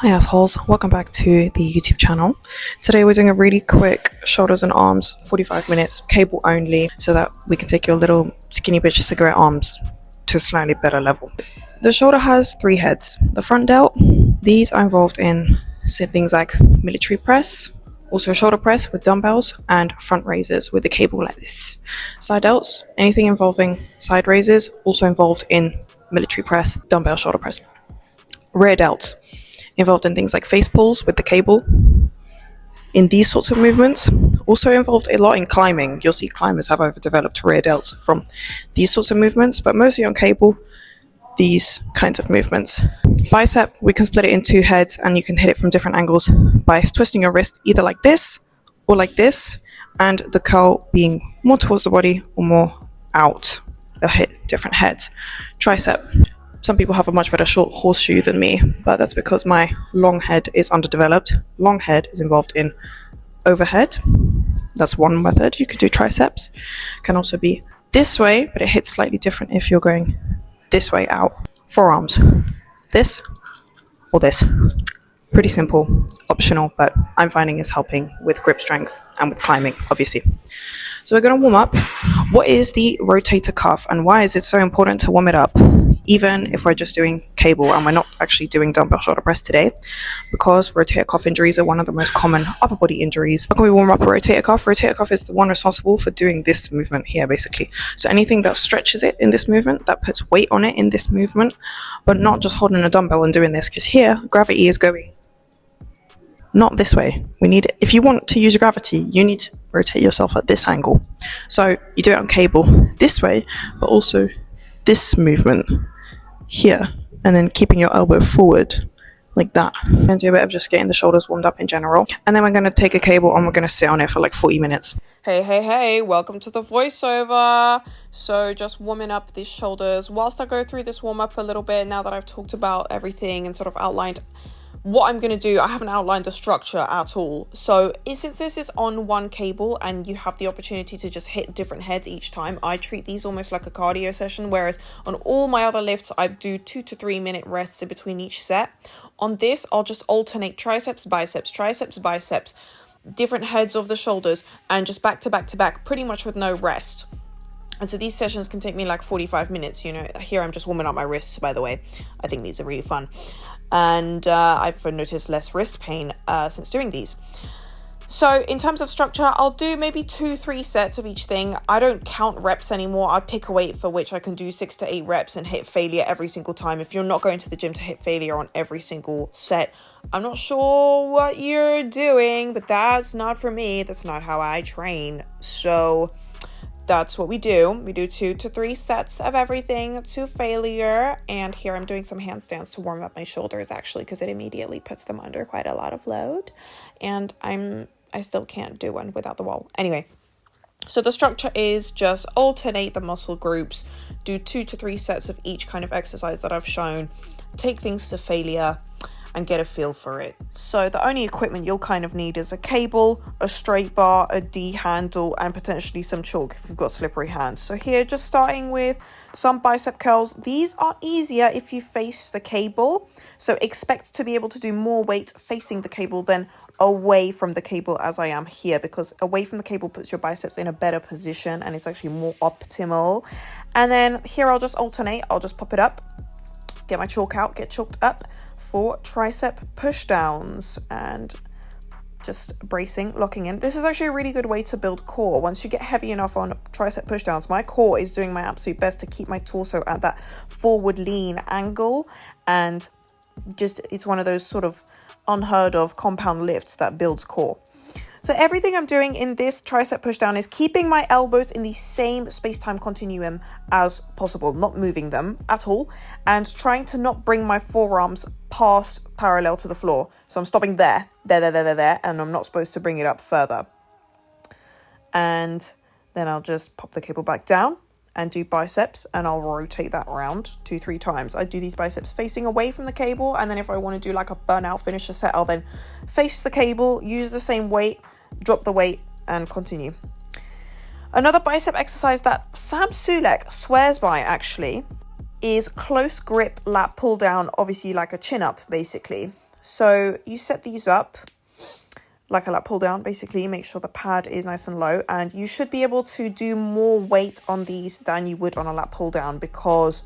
Hi assholes, welcome back to the YouTube channel. Today we're doing a really quick shoulders and arms, 45 minutes, cable only, so that we can take your little skinny bitch cigarette arms to a slightly better level. The shoulder has 3 heads. The front delt, these are involved in things like military press, also shoulder press with dumbbells, and front raises with the cable like this. Side delts, anything involving side raises, also involved in military press, dumbbell shoulder press. Rear delts, involved in things like face pulls with the cable. In these sorts of movements, also involved a lot in climbing. You'll see climbers have overdeveloped rear delts from these sorts of movements, but mostly on cable, these kinds of movements. Bicep, we can split it in 2 heads and you can hit it from different angles by twisting your wrist either like this or like this, and the curl being more towards the body or more out. They'll hit different heads. Tricep, some people have a much better short horseshoe than me, but that's because my long head is underdeveloped. Long head is involved in overhead. That's one method. You could do triceps. Can also be this way, but it hits slightly different if you're going this way out. Forearms, this or this. Pretty simple, optional, but I'm finding is helping with grip strength and with climbing, obviously. So we're going to warm up. What is the rotator cuff and why is it so important to warm it up, even if we're just doing cable and we're not actually doing dumbbell shoulder press today? Because rotator cuff injuries are one of the most common upper body injuries. How can we warm up a rotator cuff? Rotator cuff is the one responsible for doing this movement here, basically. So anything that stretches it in this movement, that puts weight on it in this movement, but not just holding a dumbbell and doing this, because here gravity is going not this way. We need it. If you want to use gravity, you need to rotate yourself at this angle. So you do it on cable this way, but also this movement here, and then keeping your elbow forward like that. And do a bit of just getting the shoulders warmed up in general. And then we're going to take a cable and we're going to sit on it for like 40 minutes. Hey, welcome to the voiceover. So just warming up these shoulders. Whilst I go through this warm up a little bit, now that I've talked about everything and sort of outlined what I'm going to do, I haven't outlined the structure at all. So since this is on one cable and you have the opportunity to just hit different heads each time, I treat these almost like a cardio session, whereas on all my other lifts, I do 2 to 3 minute rests in between each set. On this, I'll just alternate triceps, biceps, different heads of the shoulders, and just back to back to back, pretty much with no rest. And so these sessions can take me like 45 minutes, you know. Here I'm just warming up my wrists, by the way. I think these are really fun. And I've noticed less wrist pain since doing these. So in terms of structure, I'll do maybe 2-3 sets of each thing. I don't count reps anymore. I pick a weight for which I can do 6 to 8 reps and hit failure every single time. If you're not going to the gym to hit failure on every single set, I'm not sure what you're doing, but that's not for me. That's not how I train. So that's what we do. We do 2 to 3 sets of everything to failure. And here I'm doing some handstands to warm up my shoulders, actually, because it immediately puts them under quite a lot of load. And I still can't do one without the wall. Anyway, so the structure is just alternate the muscle groups, do 2 to 3 sets of each kind of exercise that I've shown, take things to failure, and get a feel for it. So the only equipment you'll kind of need is a cable, a straight bar, a D handle, and potentially some chalk if you've got slippery hands. So here, just starting with some bicep curls. These are easier if you face the cable. So expect to be able to do more weight facing the cable than away from the cable, as I am here, because away from the cable puts your biceps in a better position and it's actually more optimal. And then here I'll just alternate. I'll just pop it up, get my chalk out, get chalked up for tricep push downs and just bracing, locking in. This is actually a really good way to build core. Once you get heavy enough on tricep push downs, my core is doing my absolute best to keep my torso at that forward lean angle, and just it's one of those sort of unheard of compound lifts that builds core. So everything I'm doing in this tricep push down is keeping my elbows in the same space-time continuum as possible, not moving them at all, and trying to not bring my forearms past parallel to the floor. So I'm stopping there, and I'm not supposed to bring it up further. And then I'll just pop the cable back down and do biceps, and I'll rotate that around 2-3 times. I do these biceps facing away from the cable, and then if I want to do like a burnout finisher set, I'll then face the cable, use the same weight, drop the weight, and continue. Another bicep exercise that Sam Sulek swears by, actually, is close grip lat pull down, obviously like a chin up, basically. So you set these up like a lat pull down, basically. Make sure the pad is nice and low, and you should be able to do more weight on these than you would on a lat pull down because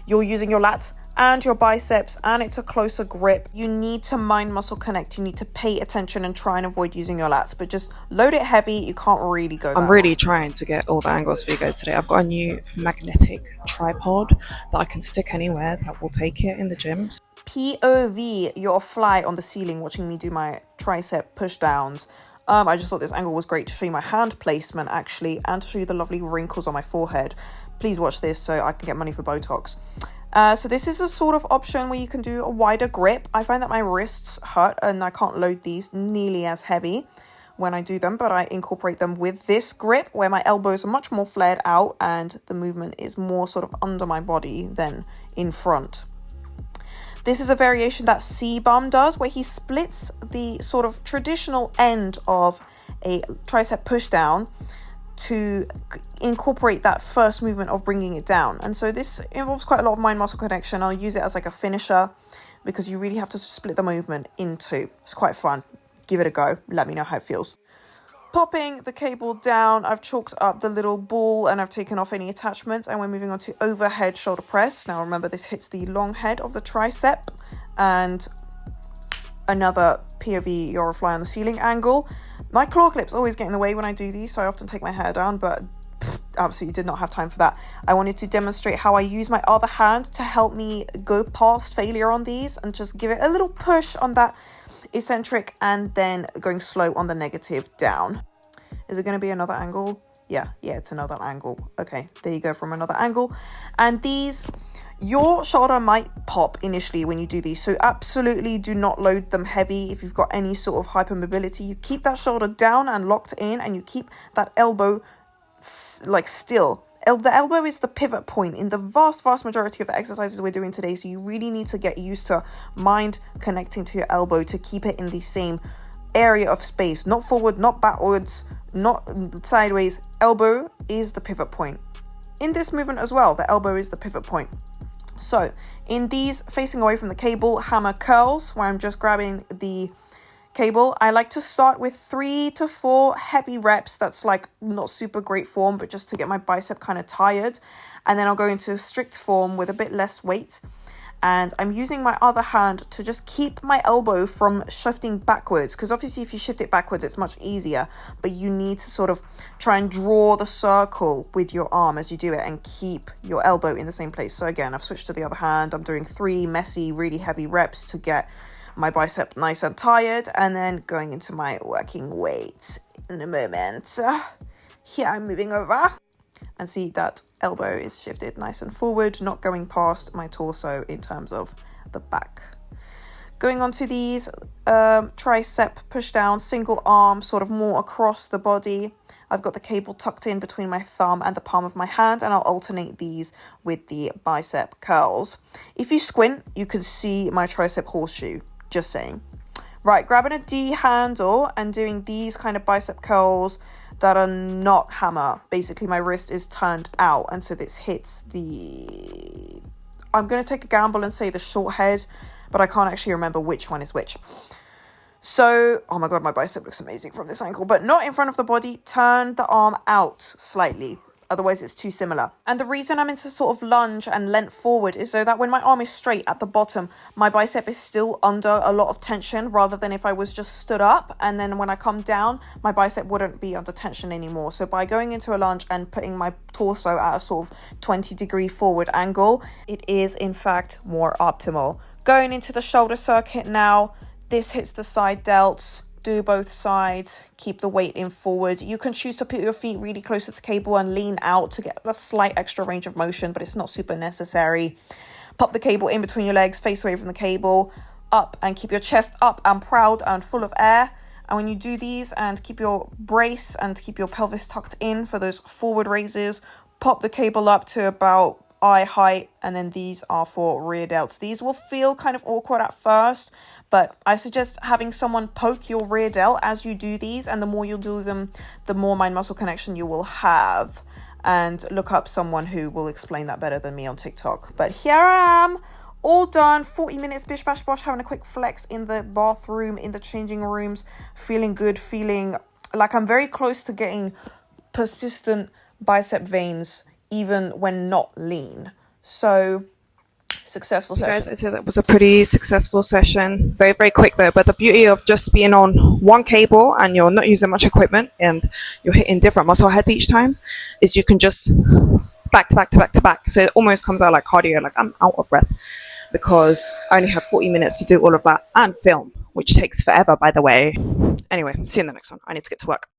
you're using your lats and your biceps and it's a closer grip. You need to mind muscle connect. You need to pay attention and try and avoid using your lats, but just load it heavy. You can't really go. I'm really trying to get all the angles for you guys today. I've got a new magnetic tripod that I can stick anywhere that will take it in the gyms. POV, you're a fly on the ceiling watching me do my tricep push downs. I just thought this angle was great to show you my hand placement actually, and to show you the lovely wrinkles on my forehead. Please watch this so I can get money for Botox. So this is a sort of option where you can do a wider grip. I find that my wrists hurt and I can't load these nearly as heavy when I do them, but I incorporate them with this grip where my elbows are much more flared out and the movement is more sort of under my body than in front. This is a variation that C-Bum does where he splits the sort of traditional end of a tricep push down to incorporate that first movement of bringing it down. And so this involves quite a lot of mind muscle connection. I'll use it as like a finisher because you really have to split the movement in two. It's quite fun. Give it a go. Let me know how it feels. Popping the cable down, I've chalked up the little ball and I've taken off any attachments, and we're moving on to overhead shoulder press. Now remember, this hits the long head of the tricep, and another POV, you're a fly on the ceiling angle. My claw clips always get in the way when I do these, so I often take my hair down, but absolutely did not have time for that. I wanted to demonstrate how I use my other hand to help me go past failure on these and just give it a little push on that eccentric and then going slow on the negative down. Is it going to be another angle? Yeah, it's another angle. Okay, there you go, from another angle. And these, your shoulder might pop initially when you do these, so absolutely do not load them heavy. If you've got any sort of hypermobility, you keep that shoulder down and locked in, and you keep that elbow like still. The elbow is the pivot point in the vast majority of the exercises we're doing today, so you really need to get used to mind connecting to your elbow to keep it in the same area of space, not forward, not backwards, not sideways. Elbow is the pivot point. In this movement as well, the elbow is the pivot point. So in these facing away from the cable hammer curls, where I'm just grabbing the cable, I like to start with 3 to 4 heavy reps. That's like not super great form, but just to get my bicep kind of tired. And then I'll go into strict form with a bit less weight. And I'm using my other hand to just keep my elbow from shifting backwards, because obviously if you shift it backwards, it's much easier, but you need to sort of try and draw the circle with your arm as you do it and keep your elbow in the same place. So again, I've switched to the other hand. I'm doing 3 messy, really heavy reps to get my bicep nice and tired, and then going into my working weight in a moment. Here I'm moving over and see that elbow is shifted nice and forward, not going past my torso in terms of the back. Going on to these tricep push down, single arm, sort of more across the body. I've got the cable tucked in between my thumb and the palm of my hand, and I'll alternate these with the bicep curls. If you squint, you can see my tricep horseshoe, just saying. Right, grabbing a D handle and doing these kind of bicep curls that are not hammer. Basically, my wrist is turned out, and so this hits the... I'm going to take a gamble and say the short head, but I can't actually remember which one is which. So, oh my god, my bicep looks amazing from this angle, but not in front of the body. Turn the arm out slightly. Otherwise, it's too similar. And the reason I'm into sort of lunge and leant forward is so that when my arm is straight at the bottom, my bicep is still under a lot of tension, rather than if I was just stood up. And then when I come down, my bicep wouldn't be under tension anymore. So by going into a lunge and putting my torso at a sort of 20-degree forward angle, it is in fact more optimal. Going into the shoulder circuit now, this hits the side delts. Do both sides, keep the weight in forward. You can choose to put your feet really close to the cable and lean out to get a slight extra range of motion, but it's not super necessary. Pop the cable in between your legs, face away from the cable, up, and keep your chest up and proud and full of air. And when you do these, and keep your brace and keep your pelvis tucked in for those forward raises, pop the cable up to about eye height, and then these are for rear delts. These will feel kind of awkward at first, but I suggest having someone poke your rear delt as you do these, and the more you'll do them, the more mind muscle connection you will have. And look up someone who will explain that better than me on TikTok. But here I am, all done. 40 minutes, bish bash bosh, having a quick flex in the bathroom, in the changing rooms, feeling good, feeling like I'm very close to getting persistent bicep veins even when not lean. So successful session. Guys, I'd say that was a pretty successful session. Very, very quick though. But the beauty of just being on one cable and you're not using much equipment and you're hitting different muscle heads each time is you can just back to back to back to back. So it almost comes out like cardio, like I'm out of breath because I only had 40 minutes to do all of that and film, which takes forever, by the way. Anyway, see you in the next one. I need to get to work.